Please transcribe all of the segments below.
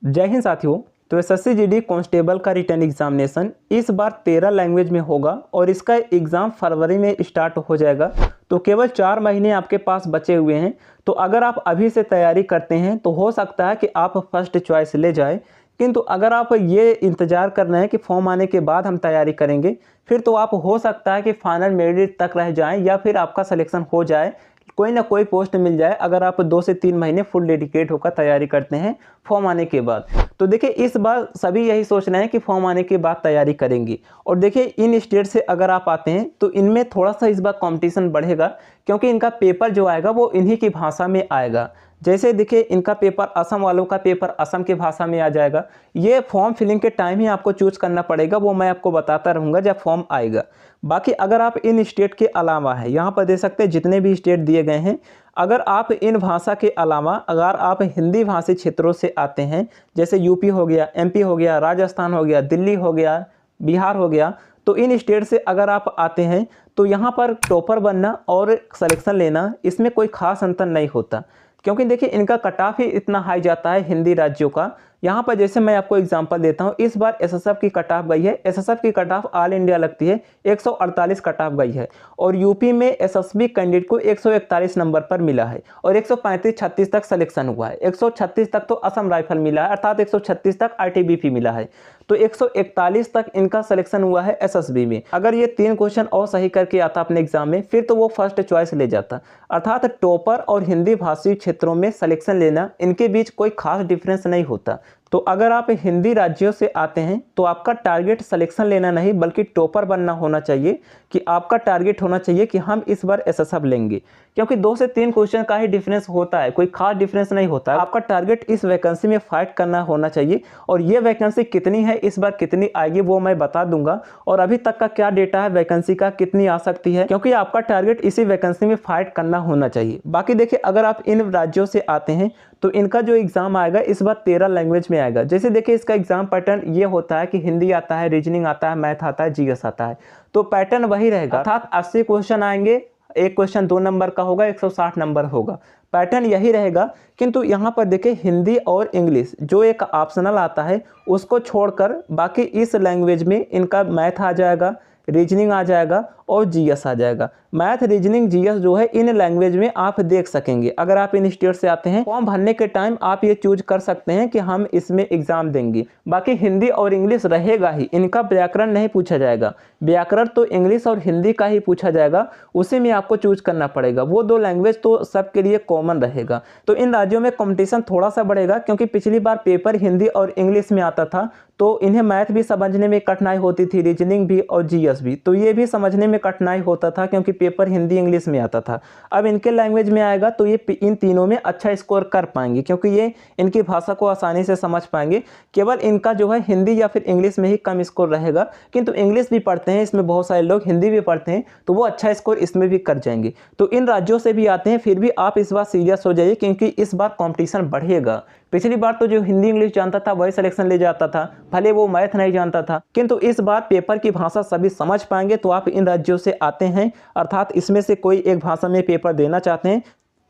जय हिंद साथियों। तो एसएससी जीडी कांस्टेबल का रिटर्न एग्जामिनेशन इस बार 13 लैंग्वेज में होगा और इसका एग्ज़ाम फरवरी में स्टार्ट हो जाएगा। तो केवल 4 महीने आपके पास बचे हुए हैं। तो अगर आप अभी से तैयारी करते हैं तो हो सकता है कि आप फर्स्ट चॉइस ले जाए, किंतु अगर आप ये इंतज़ार कर रहे हैं कि फॉर्म आने के बाद हम तैयारी करेंगे, फिर तो आप हो सकता है कि फाइनल मेरिट तक रह जाएं या फिर आपका सिलेक्शन हो जाए, कोई ना कोई पोस्ट मिल जाए अगर आप 2 से 3 महीने फुल डेडिकेट होकर तैयारी करते हैं फॉर्म आने के बाद। तो देखिए इस बार सभी यही सोच रहे हैं कि फॉर्म आने के बाद तैयारी करेंगे। और देखिए इन स्टेट से अगर आप आते हैं तो इनमें थोड़ा सा इस बार कंपटीशन बढ़ेगा, क्योंकि इनका पेपर जो आएगा वो इन्हीं की भाषा में आएगा। जैसे देखिए इनका पेपर असम वालों का पेपर असम की भाषा में आ जाएगा। ये फॉर्म फिलिंग के टाइम ही आपको चूज करना पड़ेगा, वो मैं आपको बताता रहूँगा जब फॉर्म आएगा। बाकी अगर आप इन स्टेट के अलावा है, यहाँ पर देख सकते हैं जितने भी स्टेट दिए गए हैं, अगर आप इन भाषा के अलावा अगर आप हिंदी भाषी क्षेत्रों से आते हैं, जैसे यूपी हो गया, एमपी हो गया, राजस्थान हो गया, दिल्ली हो गया, बिहार हो गया, तो इन स्टेट से अगर आप आते हैं तो यहाँ पर टॉपर बनना और सिलेक्शन लेना इसमें कोई खास अंतर नहीं होता, क्योंकि देखिए इनका कट ऑफ ही इतना हाई जाता है हिंदी राज्यों का। यहाँ पर जैसे मैं आपको एग्जांपल देता हूँ, इस बार एसएसएफ की कट ऑफ गई है, एसएसएफ की कट ऑफ ऑल इंडिया लगती है 148 कट ऑफ गई है, और यूपी में एसएसबी कैंडिडेट को 141 नंबर पर मिला है और 135-36 तक सिलेक्शन हुआ है। 136 तक तो असम राइफल मिला है, अर्थात 136 तक आईटीबीपी मिला है, तो 141 तक इनका सिलेक्शन हुआ है एसएसबी में। अगर ये 3 क्वेश्चन और सही करके आता अपने एग्जाम में, फिर तो वो फर्स्ट चॉइस ले जाता। अर्थात टॉपर और हिंदी भाषी क्षेत्रों में सिलेक्शन लेना, इनके बीच कोई खास डिफरेंस नहीं होता। तो अगर आप हिंदी राज्यों से आते हैं तो आपका टारगेट सिलेक्शन लेना नहीं बल्कि टॉपर बनना होना चाहिए, कि आपका टारगेट होना चाहिए कि हम इस बार एसएसएफ लेंगे, क्योंकि 2 से 3 क्वेश्चन का ही डिफरेंस होता है, कोई खास डिफरेंस नहीं होता है। आपका टारगेट इस वैकेंसी में फाइट करना होना चाहिए, और ये वैकेंसी कितनी है, इस बार कितनी आएगी वो मैं बता दूंगा, और अभी तक का क्या डेटा है वैकेंसी का, कितनी आ सकती है, क्योंकि आपका टारगेट इसी वैकेंसी में फाइट करना होना चाहिए। बाकी देखिए अगर आप इन राज्यों से आते हैं तो इनका जो एग्जाम आएगा इस बार 13 लैंग्वेज में आएगा। जैसे देखिए इसका एग्जाम पैटर्न ये होता है कि हिंदी आता है, रीजनिंग आता है, मैथ आता है, जीएस आता है, तो पैटर्न वही रहेगा। अर्थात 80 क्वेश्चन आएंगे, एक क्वेश्चन 2 नंबर का होगा, 160 नंबर होगा, पैटर्न यही रहेगा। किंतु यहाँ पर देखिए हिंदी और इंग्लिश जो एक ऑप्शनल आता है उसको छोड़कर बाकी इस लैंग्वेज में इनका मैथ आ जाएगा, रीजनिंग आ जाएगा और जीएस आ जाएगा। मैथ, रीजनिंग, जीएस जो है इन लैंग्वेज में आप देख सकेंगे। अगर आप इन स्टेट से आते हैं, फॉर्म भरने के टाइम आप ये चूज कर सकते हैं कि हम इसमें एग्जाम देंगे। बाकी हिंदी और इंग्लिश रहेगा ही, इनका व्याकरण नहीं पूछा जाएगा। व्याकरण तो इंग्लिश और हिंदी का ही पूछा जाएगा, उसी में आपको चूज करना पड़ेगा। वो 2 लैंग्वेज तो सबके लिए कॉमन रहेगा। तो इन राज्यों में कॉम्पिटिशन थोड़ा सा बढ़ेगा, क्योंकि पिछली बार पेपर हिंदी और इंग्लिश में आता था, तो इन्हें मैथ भी समझने में कठिनाई होती थी, रीजनिंग भी और जीएस भी, तो ये भी समझने में कठिनाई होता था क्योंकि पेपर हिंदी इंग्लिश में आता था। अब इनके लैंग्वेज में आएगा तो ये इन तीनों में अच्छा स्कोर कर पाएंगे, क्योंकि ये इनकी भाषा को आसानी से समझ पाएंगे। केवल इनका जो है हिंदी या फिर इंग्लिश में ही कम स्कोर रहेगा, किंतु इंग्लिश भी पढ़ते हैं इसमें बहुत सारे लोग, हिंदी भी पढ़ते हैं, तो वो अच्छा स्कोर इसमें भी कर जाएंगे। तो इन राज्यों से भी आते हैं, फिर भी आप इस बार सीरियस हो जाइए, क्योंकि इस बार कॉम्पिटिशन बढ़ेगा। पिछली बार तो जो हिंदी इंग्लिश जानता था वही सिलेक्शन ले जाता था, भले वो मैथ नहीं जानता था, किंतु इस बार पेपर की भाषा सभी समझ पाएंगे। तो आप इन राज्यों से आते हैं, अर्थात इसमें से कोई एक भाषा में पेपर देना चाहते हैं,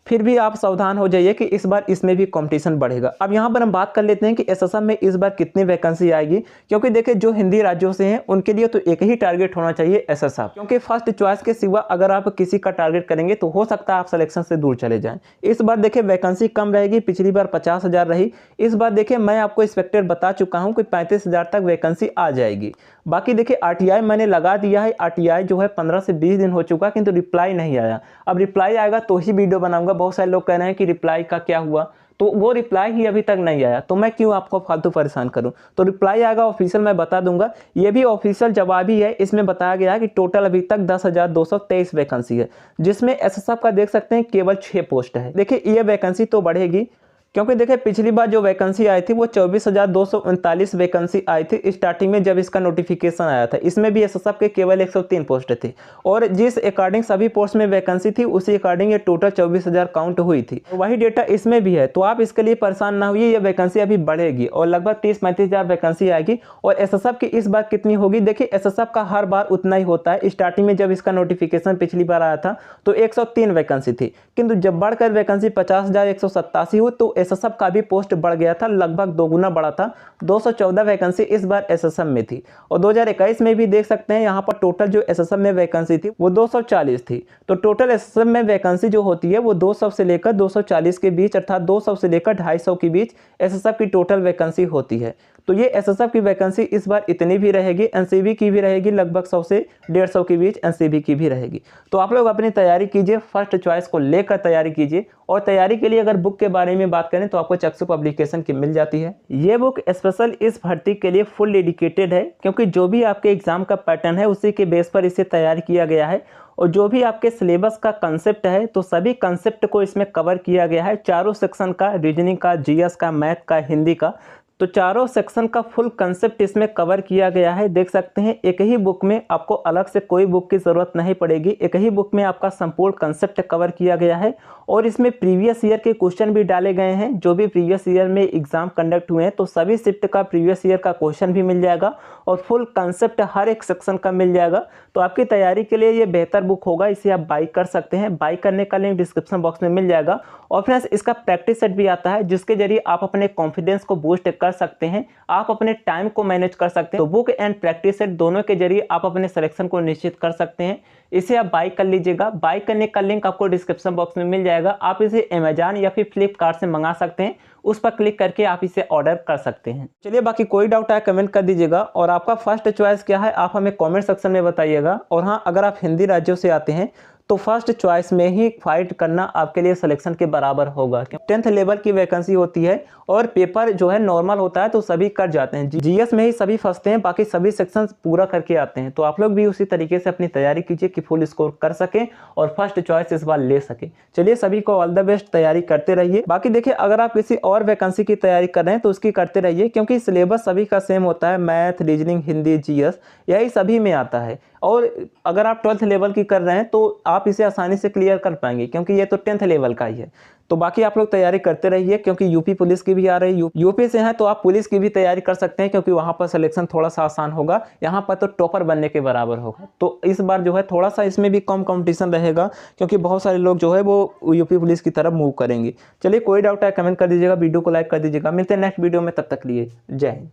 फिर भी आप सावधान हो जाइए कि इस बार इसमें भी कंपटीशन बढ़ेगा। अब यहाँ पर हम बात कर लेते हैं कि एसएसएफ में इस बार कितनी वैकेंसी आएगी, क्योंकि देखिए जो हिंदी राज्यों से हैं उनके लिए तो एक ही टारगेट होना चाहिए एसएसएफ, क्योंकि फर्स्ट चॉइस के सिवा अगर आप किसी का टारगेट करेंगे तो हो सकता है आप सिलेक्शन से दूर चले जाएं। इस बार देखिए वैकेंसी कम रहेगी, पिछली बार 50,000 रही, इस बार देखिए मैं आपको एक्सपेक्टेड बता चुका हूँ कि 35,000 तक वैकेंसी आ जाएगी। बाकी देखिए आरटीआई मैंने लगा दिया है, आरटीआई जो है 15 से 20 दिन हो चुका, किंतु रिप्लाई नहीं आया। अब रिप्लाई आएगा तो ही वीडियो बनाऊंगा। बहुत सारे लोग कह रहे हैं कि रिप्लाई का क्या हुआ, तो वो रिप्लाई ही अभी तक नहीं आया, तो मैं क्यों आपको फालतू परेशान करूं। तो रिप्लाई आएगा ऑफिशियल, मैं बता दूंगा। ये भी ऑफिशियल जवाब ही है, इसमें बताया गया है कि टोटल अभी तक 10,223 वैकेंसी है, जिसमें एसएसएफ का देख सकते हैं केवल 6 पोस्ट है। देखिए ये वैकेंसी तो बढ़ेगी, क्योंकि देखिए पिछली बार जो वैकेंसी आई थी वो 24,239 वैकेंसी आई थी स्टार्टिंग में जब इसका नोटिफिकेशन आया था। इसमें भी एसएसएफ के केवल 103 पोस्ट थे, और जिस अकॉर्डिंग सभी पोस्ट में वैकेंसी थी उसी अकॉर्डिंग ये टोटल 24,000 काउंट हुई थी। वही डेटा इसमें भी है, तो आप इसके लिए परेशान ना होइए, ये वैकेंसी अभी बढ़ेगी और लगभग 30-35,000 वैकेंसी आएगी। और एसएसएफ की इस बार कितनी होगी, देखिए एसएसएफ का हर बार उतना ही होता है। स्टार्टिंग में जब इसका नोटिफिकेशन पिछली बार आया था तो 103 वैकेंसी थी, किंतु जब बढ़कर वैकेंसी 50,187 हुई तो एसएसएफ का भी पोस्ट बढ़ गया था, लगभग 2 गुना बढ़ा था। 214 वैकेंसी इस बार एसएसएफ में थी और 2021 में भी देख सकते हैं यहाँ पर टोटल जो एसएसएफ में वैकेंसी थी वो 240 थी। तो टोटल एसएसएफ में वैकेंसी जो होती है वो 200 से लेकर 240 के बीच, अर्थात 200 से लेकर 250 के बीच एसएसएफ की टोटल वैकेंसी होती है। तो ये एसएसएफ की वैकेंसी इस बार इतनी भी रहेगी। एनसीबी की भी रहेगी लगभग 100 से 150 के बीच, एनसीबी की भी रहेगी। तो आप लोग अपनी तैयारी कीजिए, फर्स्ट चॉइस को लेकर तैयारी कीजिए। और तैयारी के लिए अगर बुक के बारे में बात करें तो आपको चक्षु पब्लिकेशन की मिल जाती है। ये बुक स्पेशल इस भर्ती के लिए फुल डेडिकेटेड है, क्योंकि जो भी आपके एग्जाम का पैटर्न है उसी के बेस पर इसे तैयार किया गया है। और जो भी आपके सिलेबस का कंसेप्ट है तो सभी कंसेप्ट को इसमें कवर किया गया है, चारों सेक्शन का, रीजनिंग का, जीएस का, मैथ का, हिंदी का। तो चारों सेक्शन का फुल कंसेप्ट इसमें कवर किया गया है। देख सकते हैं एक ही बुक में आपको अलग से कोई बुक की ज़रूरत नहीं पड़ेगी, एक ही बुक में आपका संपूर्ण कंसेप्ट कवर किया गया है। और इसमें प्रीवियस ईयर के क्वेश्चन भी डाले गए हैं, जो भी प्रीवियस ईयर में एग्जाम कंडक्ट हुए हैं तो सभी शिफ्ट का प्रीवियस ईयर का क्वेश्चन भी मिल जाएगा और फुल कंसेप्ट हर एक सेक्शन का मिल जाएगा। तो आपकी तैयारी के लिए ये बेहतर बुक होगा, इसे आप बाई कर सकते हैं। बाई करने का लिंक डिस्क्रिप्शन बॉक्स में मिल जाएगा। और फ्रेंड्स इसका प्रैक्टिस सेट भी आता है, जिसके जरिए आप अपने कॉन्फिडेंस को बूस्ट कर सकते हैं, आप अपने टाइम को मैनेज कर सकते हैं। तो बुक एंड प्रैक्टिस सेट दोनों के जरिए आप अपने सिलेक्शन को निश्चित कर सकते हैं। इसे आप बाई कर लीजिएगा। बाई करने का लिंक आपको डिस्क्रिप्शन बॉक्स में मिल जाएगा। आप इसे अमेजॉन या फिर फ्लिपकार्ट से मंगा सकते हैं, उस पर क्लिक करके आप इसे ऑर्डर कर सकते हैं। चलिए, बाकी कोई डाउट है कमेंट कर दीजिएगा। और आपका फर्स्ट चॉइस क्या है आप हमें कमेंट सेक्शन में बताइएगा। और हाँ, अगर आप हिंदी राज्यों से आते हैं तो फर्स्ट चॉइस में ही फाइट करना आपके लिए सिलेक्शन के बराबर होगा। 10th लेवल की वैकेंसी होती है और पेपर जो है नॉर्मल होता है तो सभी कर जाते हैं। जीएस में ही सभी फंसते हैं, बाकी सभी सेक्शन पूरा करके आते हैं। तो आप लोग भी उसी तरीके से अपनी तैयारी कीजिए कि फुल स्कोर कर सकें और फर्स्ट चॉइस इस बार ले सके। चलिए, सभी को ऑल द बेस्ट, तैयारी करते रहिए। बाकी देखिए, अगर आप किसी और वैकेंसी की तैयारी कर रहे हैं तो उसकी करते रहिए, क्योंकि सिलेबस सभी का सेम होता है। मैथ, रीजनिंग, हिंदी, जीएस यही सभी में आता है। और अगर आप 12th लेवल की कर रहे हैं तो आप इसे आसानी से क्लियर कर पाएंगे, क्योंकि ये तो 10th लेवल का ही है। तो बाकी आप लोग तैयारी करते रहिए, क्योंकि यूपी पुलिस की भी आ रही है। यूपी से हैं तो आप पुलिस की भी तैयारी कर सकते हैं, क्योंकि वहाँ पर सिलेक्शन थोड़ा सा आसान होगा। यहाँ पर तो टॉपर बनने के बराबर होगा। तो इस बार जो है थोड़ा सा इसमें भी कम कंपटीशन रहेगा, क्योंकि बहुत सारे लोग जो है वो यूपी पुलिस की तरफ मूव करेंगे। चलिए, कोई डाउट है कमेंट कर दीजिएगा, वीडियो को लाइक कर दीजिएगा। मिलते हैं नेक्स्ट वीडियो में, तब तक लिए जय हिंद।